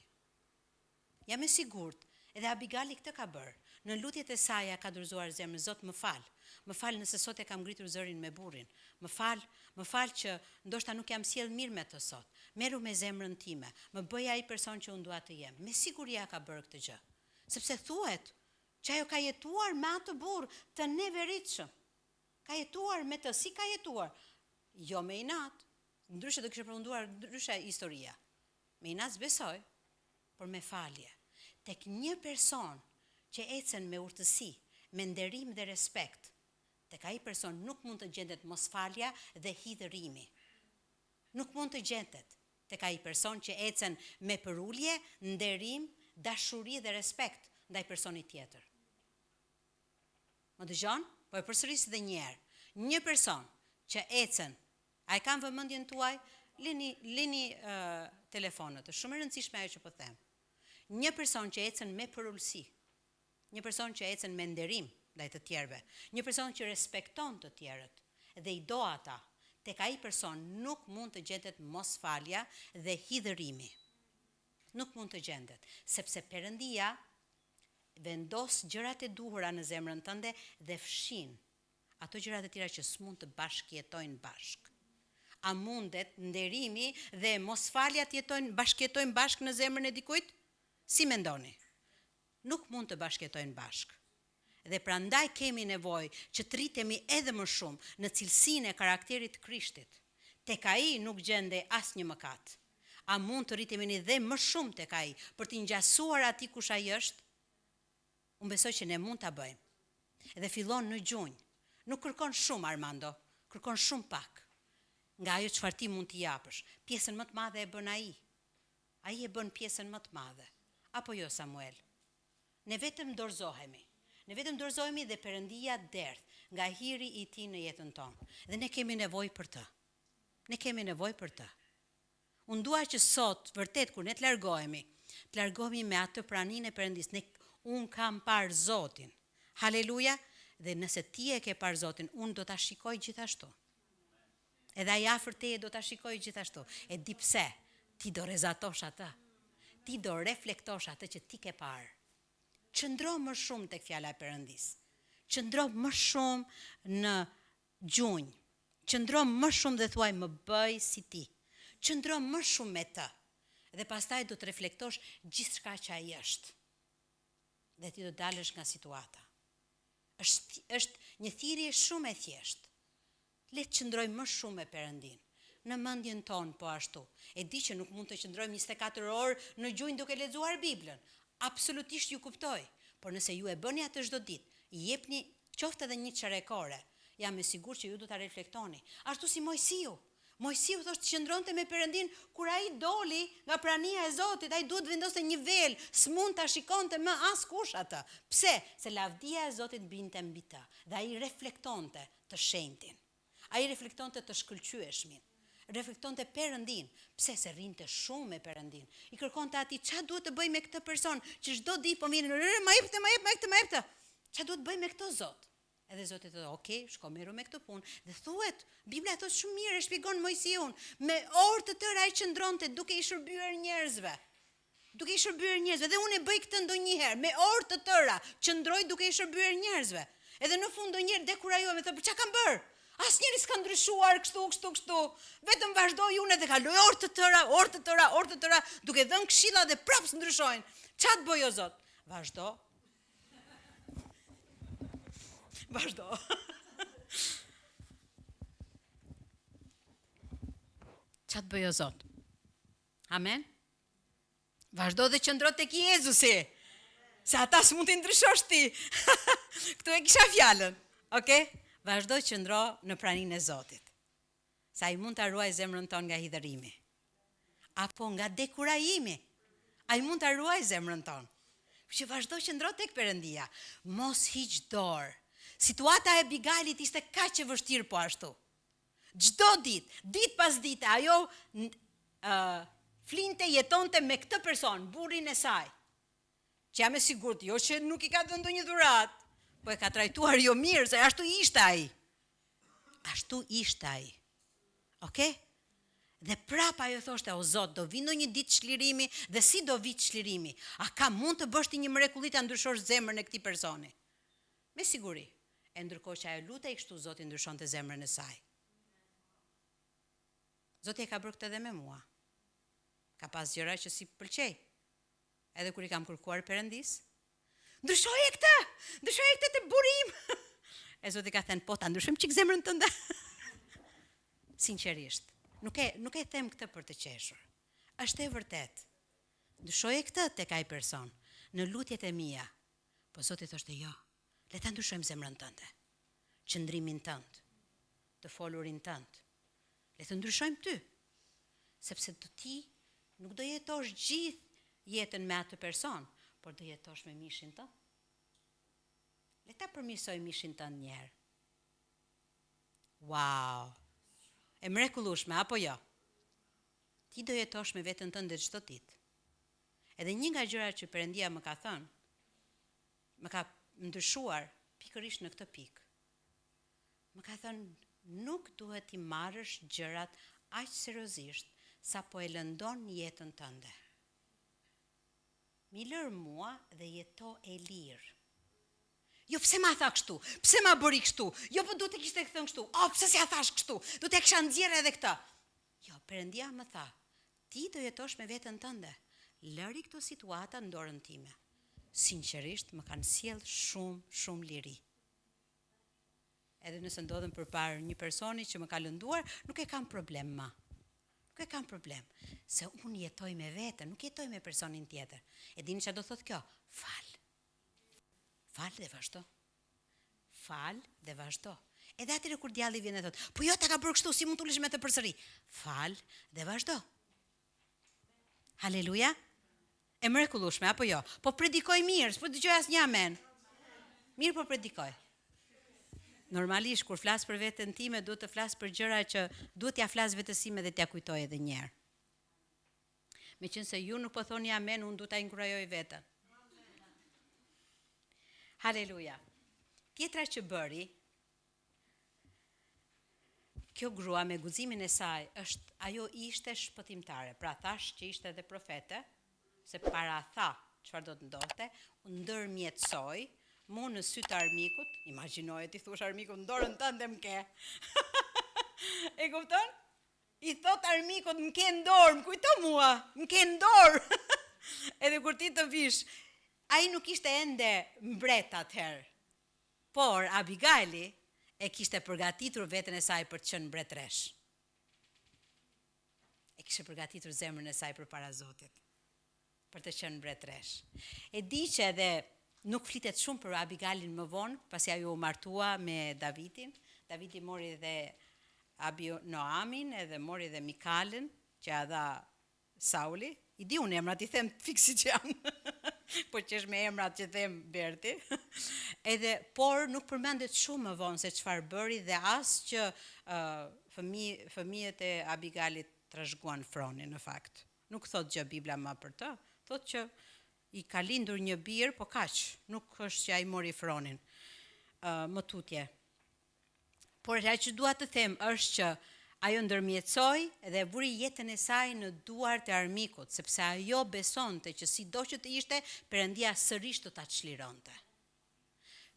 [SPEAKER 1] Jam e sigurt, edhe Abigali këtë ka bërë. Në lutjet e saj ka dorëzuar zemrën. Zot, më fal. Më fal nëse sot e kam ngritur zërin me burrin. Më fal që ndoshta nuk jam sjell mirë me të sot. Merru me zemrën time. Më bëj ai person që unë dua të jem. Me siguri ka bërë këtë gjë. Sepse thuhet që ajo ka jetuar me atë burr të neveritshëm. Ka jetuar me të, si ka jetuar? Jo me inat. Ndryshe do kishte përfunduar ndryshe historia. Me inat s'besoj, por me falje. Tek një person që ecën me urtësi, me nderim dhe respekt, tek ai person nuk mund të gjendet mosfalja dhe hidhërimi. Nuk mund të gjendet tek ai person që ecën me përulje, nderim, dashuri dhe respekt ndaj personit tjetër. Më dëgjon? Po e përsëris edhe një herë. Një person që ecën, a e kanë vëmendjen tuaj? Lini telefonët, është shumë e rëndësishme ajo që po them. Një person që ecën me përullësi, një person që ecën me nderim ndaj të tjerëve, një person që respekton të tjerët dhe i do ata, tek ai person nuk mund të gjendet mosfalja dhe hidhërimi. Nuk mund të gjendet, sepse Perëndia vendos gjërat e duhura në zemrën tënde dhe fshin ato gjërat e tjera që s'mund të bashkëjetojnë bashk. A mundet nderimi dhe mosfalja të bashkëjetojnë bashk në zemrën e dikujt? Si mendoni? Nuk mund të bashkëjetojnë bashk. Dhe prandaj kemi nevojë që të rritemi edhe më shumë në cilësinë e karakterit të Krishtit. Tek ai nuk gjendej asnjë mëkat. A mund të rritemi edhe më shumë tek ai për të ngjasuar atij kush ai është? Unë besoj që ne mund ta bëjmë. Dhe fillon në gjunjë. Nuk kërkon shumë, Armando, kërkon shumë pak. Nga ajo çfarë ti mund t'i japësh. Pjesën më të madhe e bën ai. Ai e bën pjesën më të madhe. Apo jo, Samuel? Ne vetëm dorëzohemi. Ne vetëm dorëzohemi dhe Perëndia derdh nga hiri i tij në jetën tonë. Dhe ne kemi nevojë për të. Ne kemi nevojë për të. Unë dua që sot, vërtet, kur ne të largohemi me atë praninë e Perëndis. Unë kam parë Zotin. Haleluja. Dhe nëse ti e ke parë Zotin, unë do ta shikoj gjithashtu. Edhe ai afër teje do ta shikoj gjithashtu. E di pse? Ti do rezatosh atë. Ti do reflektosh atë që ti ke parë. Qëndro më shumë tek fjala e Perëndis. Qëndro më shumë në gjunjë. Qëndro më shumë dhe thuaj më bëj si ti. Qëndro më shumë me të. Dhe pastaj do të reflektosh gjithçka që ai është. Dhe ti do dalësh nga situata. Është një thirrje shumë e thjeshtë. Le të qëndrojmë më shumë me Perëndin. Në mendjen tonë po ashtu. E di që nuk mund të qëndrojmë 24 orë në gjunjë duke lexuar Biblën. Absolutisht ju kuptoj. Por nëse ju e bëni atë çdo ditë, i jepni qoftë edhe një çerekore, jam e sigurt që ju do ta reflektoni. Ashtu si Mojsiu. Mojsiu thoshte qëndronte me Perëndin kur ai doli nga prania e Zotit, ai duhet vendoste një vel, s'mund ta shikonte më askush atë. Pse? Se lavdia e Zotit binte mbi të dhe ai reflektonte të shenjtin. Ai reflektonte të shkëlqyeshmin. Reflektonte Perëndin, pse se rrinte shumë me Perëndin. I kërkonte atij çfarë duhet të bëj me këtë person, që çdo ditë po vjen, ma jep këtë. Çfarë duhet të bëj me këtë Zot? Edhe Zoti thotë, "Ok, shko merru me këtë punë." Dhe thuhet, Bibla thotë shumë mirë, e shpjegon Mojsiun, me orë të tëra ai qëndronte duke i shërbyer njerëzve. Dhe unë e bëj këtë ndonjëherë, me orë të tëra qëndroj duke i shërbyer njerëzve. Edhe në fund ndonjëherë dekurajohem, thotë, "Ç'a kam bër?" Asnjëri s'ka ndryshuar kështu. Vetëm vazhdoi unë dhe kaloj orë të tëra, duke dhënë këshilla dhe prapë s'ndryshojnë. Ç'a të bëj o Zot? Vazhdo. Qa të bëjo Zot? Amen? Vazhdo dhe qëndro tek Jezusi. Se ata s'mund t'i ndryshosh ti. Këtu e kisha fjalën. Okay? Vazhdo qëndro në praninë e Zotit. Sa i mund të ruaj zemrën ton nga hidhërimi. Apo nga dekurajimi. Ai mund të ruaj zemrën ton. Që vazhdo qëndro tek Perëndia. Mos hiq dorë. Situata e Abigailit ishte kaq e vështirë po ashtu. Çdo ditë pas dite, ajo flinte, jetonte me këtë person, burrin e saj. Që jam e sigurt, jo që nuk i ka dhënë ndonjë dhuratë, po e ka trajtuar jo mirë, se ashtu ishte ai. Ashtu ishte ai. Okej? Dhe prapa ajo thoshte, o Zot, do vi ndonjë ditë çlirimi, dhe si do vi çlirimi? A ka mund të bësh ti një mrekulli ta ndryshosh zemrën e këtij personi? Me siguri. E ndërkohë që ajo lutej kështu, Zoti ndryshonte zemrën e saj. Zoti e ka bërë këtë edhe me mua. Ka pas gjëra që si pëlqej. Edhe kur i kam kërkuar Perëndis, ndryshoje këtë të burim. E Zoti ka thënë, po ta ndryshojmë çik zemrën tënde. Sinqerisht, nuk e them këtë për të qeshur. Është e vërtet. Ndryshoje këtë tek ai person në lutjet e mia. Po Zoti thoshte, jo. Le ta ndryshojmë zemrën tënde. Qëndrimin tënd, të folurin tënd. Le të ndryshojmë ty. Sepse ti nuk do jetosh gjithë jetën me atë person, por do jetosh me mishin tënd. Le ta përmirësoj mishin tënd një herë. Wow! E mrekullueshme, apo jo? Ti do jetosh me veten tënde çdo ditë. Edhe një nga gjërat që Perëndia më ka thënë, më ka ndryshuar pikërisht në këtë pikë. Më ka thënë, nuk duhet t'i marrësh gjërat aq seriozisht sa po e lëndon jetën tënde. Mi lër mua dhe jeto e lirë. Jo, pse ma tha kështu? Pse ma bëri kështu? Jo, po du të kishte thënë kështu. Pse si a thash kështu? Du të kisha nxjerrë edhe këtë. Jo, Perëndia më tha, ti do jetosh me veten tënde. Lëri këto situata në dorën time. Sinqerisht më kanë sjell shumë liri. Edhe nëse ndodhem përpara një personi që më ka lënduar, nuk e kam problem ma. Nuk e kam problem. Se unë jetoj me veten, nuk jetoj me personin tjetër. E dini çfarë do thotë kjo? Fal. Fal dhe vazhdo. Fal dhe vazhdo. Edhe atyre kur djalli vjen e thotë, po jo ta ka bërë kështu, si mund t'ulesh me të përsëri? Fal dhe vazhdo. Haleluja. E mrekullueshme apo jo? Po predikoj mirë, s'po dëgjoj asnjë amen. Mirë po predikoj. Normalisht kur flas për veten time, duhet të flas për gjëra që duhet t'ia flas vetësime dhe t'ia kujtoj edhe një herë. Meqense ju nuk po thoni amen, unë duhet ta inkurajoj veten. Haleluja. Tjetra që bëri, kjo grua me guximin e saj, ajo ishte shpëtimtare. Pra thash që ishte edhe profete, se para tha çfarë do të ndodhte, u ndërmjetësoi, mu në sytë armikut, imagjinoje ti thush armikut në dorën tënde më ke. E kupton? I thot armikut më ke në dorë, më kujto mua, më ke në dorë. Edhe kur ti të vish, ai nuk ishte ende mbret atëherë. Por Abigaili e kishte përgatitur veten e saj për të qenë mbretresh. E kishte përgatitur zemrën e saj përpara Zotit për të qenë mbretresh. E di që edhe nuk flitet shumë për Abigailin më vonë, pasi ajo u martua me Davidin. Davidi mori dhe Noamin, edhe mori dhe Mikalën, që a dha Sauli. I di unë emrat, i them fiksi që janë, po që është me emrat që them Berti. Por nuk përmendet shumë më vonë se çfarë bëri dhe as që fëmijët e Abigailit trashëguan fronin në fakt. Nuk thot gjë Bibla më për të, thot që i ka lindur një bir, po kaq, nuk është që ai mori fronin. Më tutje. Por ajo që dua të them është që ajo ndërmjetësoi dhe vuri jetën e saj në duart e armikut, sepse ajo besonte që sido që të ishte, Perëndia sërish do ta çlironte.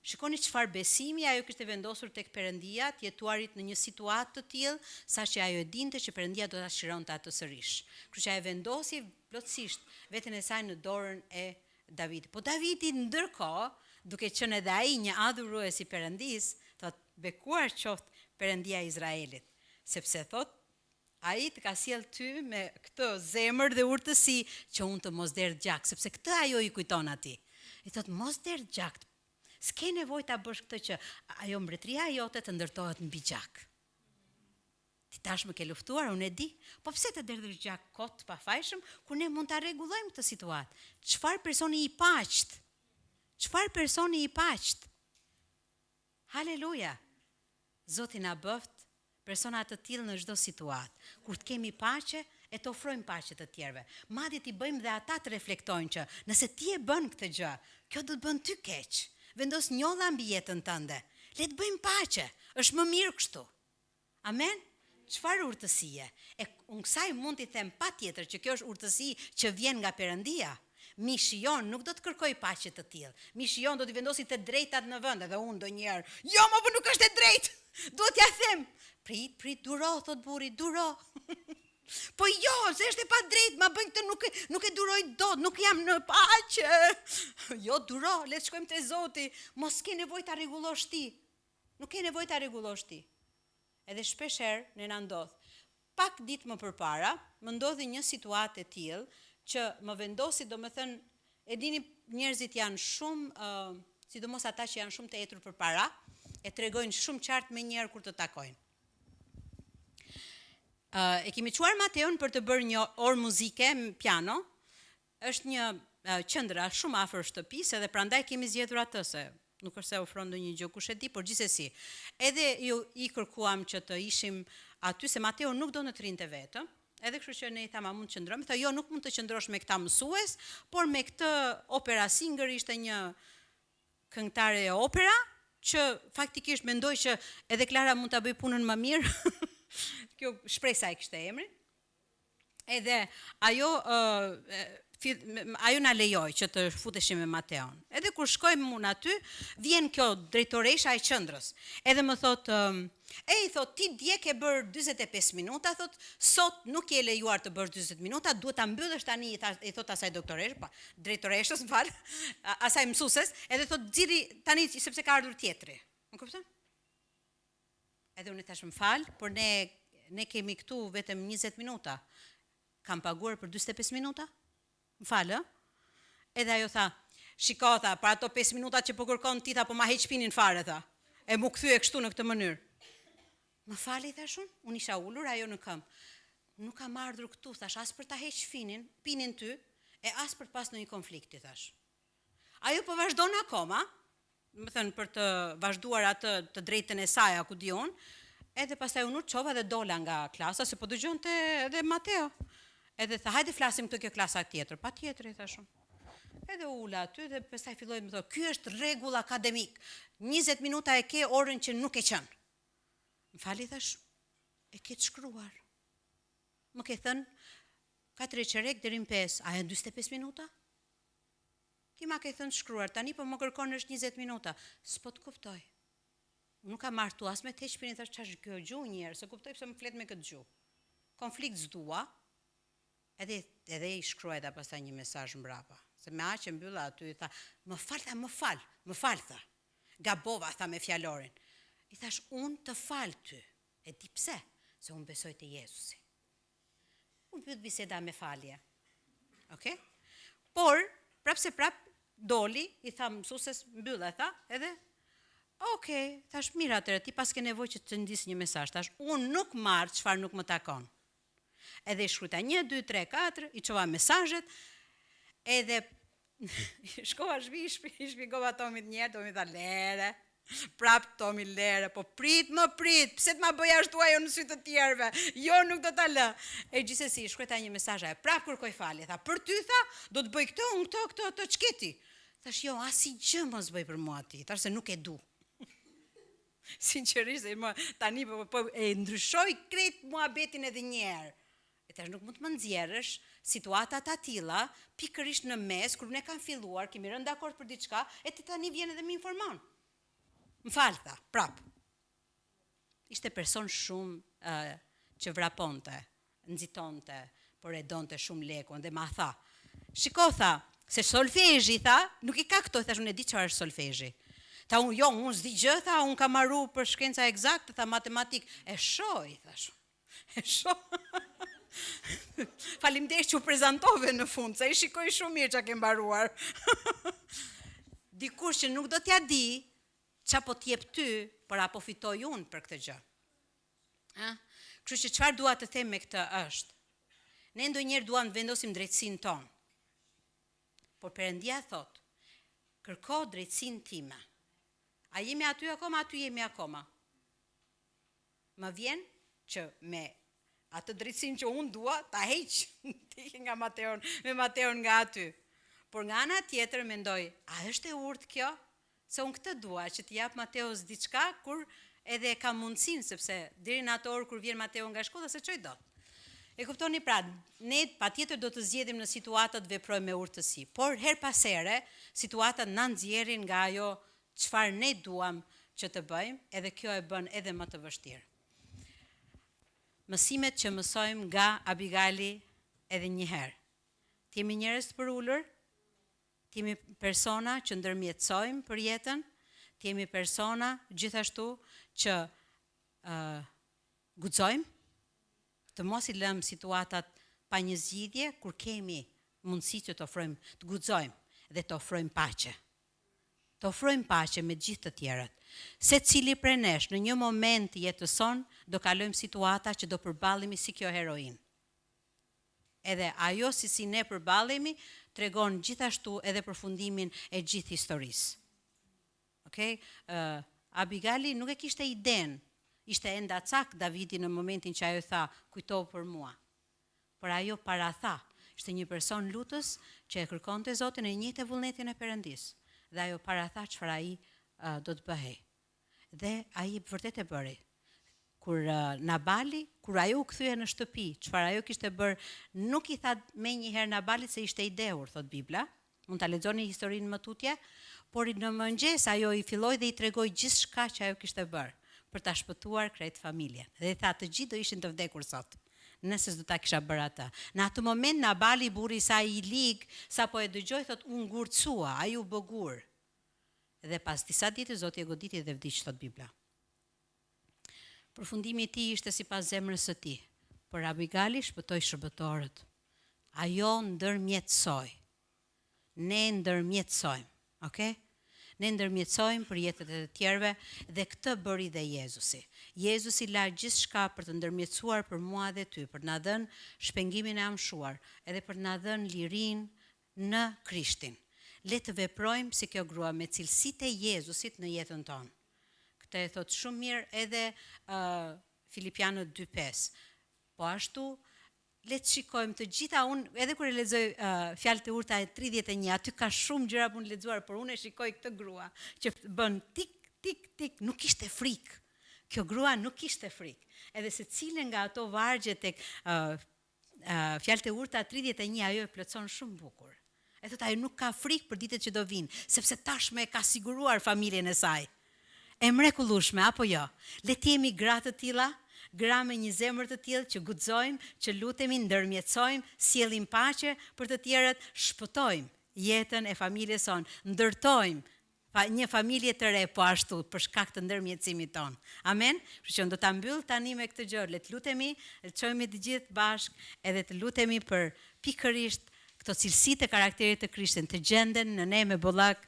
[SPEAKER 1] Shikoni çfarë besimi ajo kishte vendosur tek Perëndia, të jetuarit në një situatë të tillë, saqë ajo e dinte që Perëndia do ta çlironte atë sërish. Kështu që ajo vendosi plotësisht veten e saj në dorën e Davidit. Po Davidi ndërkohë, duke qenë edhe ai një adhurues i Perëndis, thotë bekuar qoftë Perëndia e Izraelit, sepse thotë ai të ka sjell ty me këtë zemër dhe urtësi që unë të mos derdh gjak, sepse këtë ajo i kujton atij. I thot mos derdh gjak. S'ke nevojë ta bësh këtë që ajo mbretëria jote të ndërtohet mbi gjak. Ti tashmë ke luftuar, unë e di, po pse të derdhësh gjak kot pafajshëm kur ne mund ta rregullojmë këtë situatë? Çfarë personi i paqt? Çfarë personi i paqt? Haleluja. Zoti na bëft persona të tillë në çdo situatë. Kur të kemi paqe, e të ofrojmë paqe të tjerëve. Madje ti bëjmë dhe ata të reflektojnë që nëse ti e bën këtë gjë, kjo do të bën ty keq. Vendos njolla mbi jetën tënde. Le të bëjmë paqe. Është më mirë kështu. Amen. Çfarë urtësie? Unë kësaj mund t'i them patjetër që kjo është urtësi që vjen nga Perëndia. Mishi jon nuk do të kërkoj paqe të tillë. Mishi jon do t'i vendosi të drejtat në vend, edhe unë ndonjëherë, jo, po nuk është e drejtë. Duhet t'ja them. Prit, duro, thot burri, duro. Po jo, se është e pa drejtë, ma bëjnë këtë nuk e duroj dot, nuk jam në paqe. Jo, duro, le të shkojmë te Zoti. Mos ke nevojë ta rregullosh ti. Nuk ke nevojë ta rregullosh ti. Edhe shpesh herë ne na ndodh. Pak ditë më përpara, më ndodhi një situatë e tillë që më vendosi, domethënë, e dini njerëzit janë shumë, sidomos ata që janë shumë të etur përpara, e tregojnë shumë qartë me njëherë kur të takojnë. E kemi çuar Mateun për të bërë një orë muzike, piano. Është një qendra shumë afër shtëpisë, edhe prandaj kemi zgjedhur atë se nuk është se ofron ndonjë gjë kush e di, por gjithsesi. Edhe ju i kërkuam që të ishim aty se Mateu nuk do në të rinte vetë. Edhe kështu që ne i thamë, a mund të qëndrojmë? Tha, jo, nuk mund të qëndrosh me këta mësues, por me këtë opera singer, ishte një këngëtare e opera, që faktikisht mendoj që edhe Klara mund ta bëj punën më mirë. Kjo shpresa e kishte emrin. Edhe ajo na lejoi që të futeshim me Mateon. Edhe kur shkojmë unë aty, vjen kjo drejtoresha e qendrës. Edhe më thot, thot, ti dje ke bërë 45 minuta, thot, sot nuk je lejuar të bësh 40 minuta, duhet ta mbyllësh tani, i thot asaj doktoresh, drejtoreshës, asaj mësueses, edhe thot, xhiri tani sepse ka ardhur tjetri. Më kupton? Edhe unë tash më fal, por ne kemi këtu vetëm 20 minuta. Kam paguar për 45 minuta? Më falë, edhe ajo tha, shiko, tha, për ato 5 minuta që po kërkon ti, tha, po ma heq pinin fare, tha, e mu kthye kështu në këtë mënyrë. Më fali, thashun, unë isha ullur, ajo në këmbë. Nuk kam ardhur këtu, thash, as për ta heq pinin ty, e as për pas në një konflikti, thash. Ajo po vazhdon akoma, më thënë për të vazhduar atë të drejtën e saj, ku dion, edhe pastaj unë çova dhe dola nga klasa, se po dëgjonte edhe Mateo. Edhe tha, hajde flasim këtë kjo klasa tjetër. Pa tjetër, i thashun. Edhe ula aty dhe pastaj filloi më thotë, ky është rregull akademik. 20 minuta e ke orën që nuk e qenë. Më fali, thash, e ke të shkruar. Më ke thënë, 4 qerek deri në 5, a janë 45 minuta? Ti ma ke thënë shkruar, tani po më kërkon është 20 minuta. S'po të kuptoj. Nuk kam martu as me të heq pinin, thash, ç'është kjo gjuhë një herë, se kuptoj pse më flet me këtë gjuhë. Konflikt s'dua. Edhe i shkruaj ta pastaj një mesazh mbrapa. Se me aq e mbylla aty, i tha, më fal, tha. Gabova, tha me fjalorin. I thash, unë të fal ty. E di pse? Se unë besoj te Jezusi. Unë pyet biseda me falje. Okej? Por, prapse doli, i tha mësueses, mbylla, tha, edhe okej, thash, mirë atëre, ti pas ke nevojë që të ndis një mesazh. Thash, unë nuk marr çfarë nuk më takon. Edhe i shkruajta 1, 2, 3, 4, i çova mesazhet, edhe shkova i shpjegova Tomit një herë, Tomi tha, lere, prap Tomi lere, po prit, pse të ma bëj ashtu ajo në sy të tjerëve, jo nuk do ta lë. E gjithsesi, i shkruajta një mesazh, prap kërkoj falje, tha, për ty, tha, do të bëj këtë, unë këtë, ç'keti. Thash, jo, asgjë mos bëj për mua ti, thash se nuk e du. Sinqerisht, tani po e ndryshoj krejt muhabetin edhe një herë. E tash nuk mund të më nxjerrësh situatat atilla, pikërisht në mes, kur ne kam filluar, kemi rënë dakord për diçka, e ti tani vjen edhe më informon. Më fal, tha, prap. Ishte person shumë që vraponte, nxitonte, por e donte shumë lekun dhe ma tha. Shiko, tha, se solfezhi, tha, nuk i ka këto, thash, unë e di çfarë është solfezhi. Tha, unë s'di gjë, tha, unë kam marru për shkenca eksakte, tha, matematik. E shoj, thash. E shoh. Faleminderit që u prezantove në fund, se i shikoj shumë mirë që ke mbaruar. Dikush që nuk do t'ja di qa po t'jep ty, por apo fitoj unë për këtë gjë. Kështu që çfarë dua të them me këtë është, ne ndonjëherë duam të vendosim drejtsinë tonë. Por Perëndia thot, kërko drejtsinë time. A jemi aty akoma, aty jemi akoma. Më vjen që me atë drejtsinë që unë dua, ta heq nga Mateon, me Mateon nga aty. Por nga ana tjetër mendoj, a është e urtë kjo? Se unë këtë dua, që t'i jap Mateos diçka, kur edhe ka mundësinë, sepse deri në atë orë kur vjen Mateo nga shkolla, se çoj dot. E kuptoni pra, ne patjetër do të zgjedhim në situata të veprojmë me urtësi, por her pas here, situatat na nxjerrin nga ajo çfarë ne duam që të bëjmë, edhe kjo e bën edhe më të vështirë. Mësimet që mësojmë nga Abigaili edhe një herë. Të jemi njerëz të përulur, të jemi persona që ndërmjetësojmë për jetën, të jemi persona gjithashtu që guxojmë, të mos i lëmë situatat pa një zgjidhje kur kemi mundësi që të ofrojmë, të guxojmë dhe të ofrojmë paqe. Të ofrojmë paqe me gjithë të tjerët. Se cili prej nesh në një moment të jetës son do kalojmë situata që do përballemi si kjo heroin. Edhe ajo si ne përballemi tregon gjithashtu edhe përfundimin e gjithë historisë. Okay? Abigaili nuk e kishte iden, ishte enda cak Davidi në momentin që ajo tha, kujtohu për mua. Por ajo para tha, ishte një person lutës që e kërkonte Zotin e njëjtë vullnetin e Perëndis. Dhe ajo para tha çfarë ai do të bëhej. Dhe ai vërtet e bëri. Kur Nabali, kur ajo u kthye në shtëpi, çfarë ajo kishte bërë, nuk i tha menjëherë Nabalit se ishte i dehur, thot Bibla. Mund ta lexoni historinë më tutje, por në mëngjes ajo i filloi dhe i tregoi gjithçka që ajo kishte bërë për ta shpëtuar krejt familjen. Dhe i tha të gjithë do ishin të vdekur sot, nëse s'do ta kisha bërë atë. Në atë moment Nabali, burri i saj i lig, sapo e dëgjoi, thot u ngurtësua, ai u bë gur. Dhe pas disa ditë Zoti e goditi dhe vdiq, thot Bibla. Përfundimi i tij ishte sipas zemrës së tij, por Abigaili shpëtoi shërbëtorët. Ajo ndërmjetësoi. Ne ndërmjetësojmë, okay? Ne ndërmjetësojmë për jetët e të tjerëve dhe këtë bëri dhe Jezusi. Jezusi la gjithçka për të ndërmjetësuar për mua dhe ty, për na dhënë shpengimin e amshuar, edhe për na dhënë lirinë në Krishtin. Le të veprojmë si kjo grua me cilësitë e Jezusit në jetën tonë. Këtë e thot shumë mirë edhe Filipianët 2:5. Po ashtu, le të shikojmë të gjitha, unë edhe kur e lexoj fjalët e urta e 31, aty ka shumë gjëra për të lexuar, por unë e shikoj këtë grua që bën tik tik tik, nuk kishte frikë. Kjo grua nuk kishte frikë. Edhe secilën nga ato vargje tek fjalët e urta 31, ajo e plotson shumë bukur. E thot ajo nuk ka frikë për ditët që do vinë, sepse tashmë e ka siguruar familjen e saj. E mrekullueshme apo jo? Le të jemi gra të tilla, gra me një zemër të tillë që guxojmë, që lutemi, ndërmjetësojmë, sjellim paqe për të tjerët, shpëtojmë jetën e familjes sonë, ndërtojmë një familje të re po ashtu për shkak të ndërmjetësimit ton. Amen. Kështu që do ta mbyll tani me këtë gjë. Le të lutemi, le të çojmë të gjithë bashkë edhe të lutemi për pikërisht këto cilësi të karakterit të Krishtit të gjenden në ne me bollak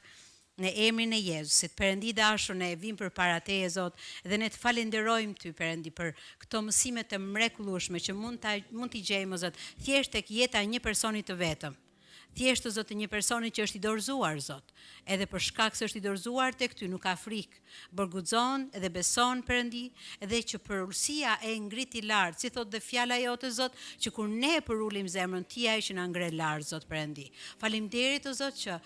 [SPEAKER 1] në emrin e Jezusit. Perëndi dashur, ne vim përpara teje Zot dhe ne të falenderojmë ty Perëndi për këto mësime të mrekullueshme që mund t'i gjejmë Zot thjesht tek jeta e një personi të vetëm. Thjesht Zot një personi që është i dorëzuar Zot. Edhe për shkak se është i dorëzuar tek ty nuk ka frikë. Bërguxon dhe beson Perëndi, edhe që përulësia e ngriti lart, si thot dhe fjala jote Zot, që kur ne përulim zemrën ti ai që na ngre lart Zot Perëndi. Faleminderit o Zot që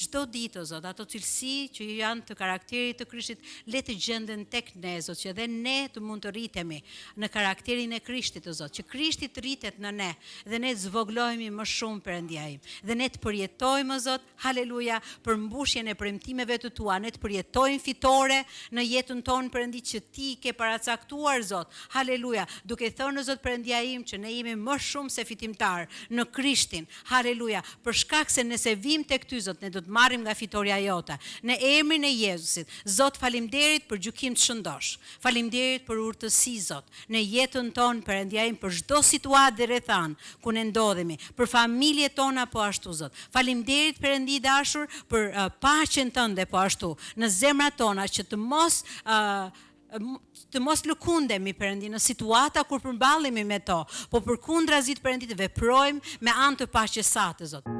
[SPEAKER 1] çdo ditë o Zot, ato cilësi që janë të karakterit të Krishtit le të gjenden tek ne Zot, që edhe ne të mund të rritemi në karakterin e Krishtit o Zot, që Krishti të rritet në ne dhe ne të zvoglohemi më shumë Perëndia im. Dhe ne të përjetojmë o Zot, haleluja, për mbushjen e premtimeve të tua, ne të përjetojmë fitore në jetën tonë Perëndi që ti ke paracaktuar Zot. Haleluja, duke thënë o Zot Perëndia im që ne jemi më shumë se fitimtar në Krishtin. Haleluja, për shkak se nëse vim tek ty Zot, ne do të marrim nga fitoria jote. Në emrin e Jezusit, Zot, faleminderit për gjykim të shëndosh. Faleminderit për urtësi, Zot, në jetën tonë, Perëndiajim, për çdo situatë dhe rrethan ku ne ndodhemi, për familjet tona po ashtu, Zot. Faleminderit Perëndi i dashur për paqen tënde po ashtu në zemrat tona, që të mos lëkundemi, Perëndi, në situata kur përmballemi me to, po përkundrazi, Perëndi, të veprojmë me anë të paqes sate, Zot.